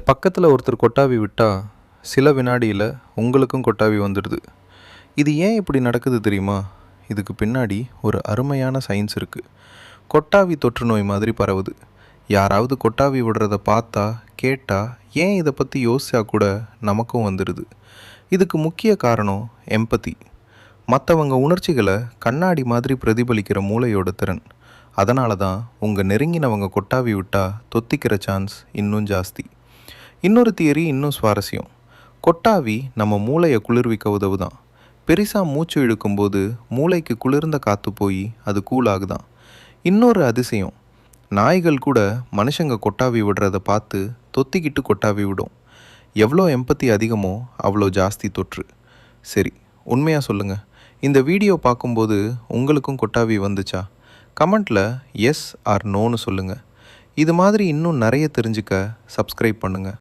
பக்கத்தில் ஒருத்தர் கொட்டாவி விட்டால் சில வினாடியில் உங்களுக்கும் கொட்டாவி வந்துடுது. இது ஏன் இப்படி நடக்குது தெரியுமா? இதுக்கு பின்னாடி ஒரு அருமையான சயின்ஸ் இருக்குது. கொட்டாவி தொற்று நோய் மாதிரி பரவுது. யாராவது கொட்டாவி விடுறத பார்த்தா கேட்டால் ஏன் இதை பற்றி யோசிச்சா கூட நமக்கும் வந்துடுது. இதுக்கு முக்கிய காரணம் எம்பத்தி. மற்றவங்க உணர்ச்சிகளை கண்ணாடி மாதிரி பிரதிபலிக்கிற மூளையோட திறன். அதனால தான் உங்கள் நெருங்கினவங்க கொட்டாவி விட்டால் தொத்திக்கிற சான்ஸ் இன்னும் ஜாஸ்தி. இன்னொரு தியரி இன்னும் சுவாரஸ்யம். கொட்டாவி நம்ம மூளையை குளிர்விக்க உதவுதான். பெரிசாக மூச்சு இழுக்கும்போது மூளைக்கு குளிர்ந்த காற்று போய் அது கூலாகுதான். இன்னொரு அதிசயம், நாய்கள் கூட மனுஷங்க கொட்டாவி விடுறத பார்த்து தொத்திக்கிட்டு கொட்டாவி விடும். எவ்வளோ எம்பத்தி அதிகமோ அவ்வளோ ஜாஸ்தி தொற்று. சரி, உண்மையாக சொல்லுங்கள், இந்த வீடியோ பார்க்கும்போது உங்களுக்கும் கொட்டாவி வந்துச்சா? கமெண்ட்டில் எஸ் ஆர் நோன்னு சொல்லுங்கள். இது மாதிரி இன்னும் நிறைய தெரிஞ்சுக்க சப்ஸ்கிரைப் பண்ணுங்கள்.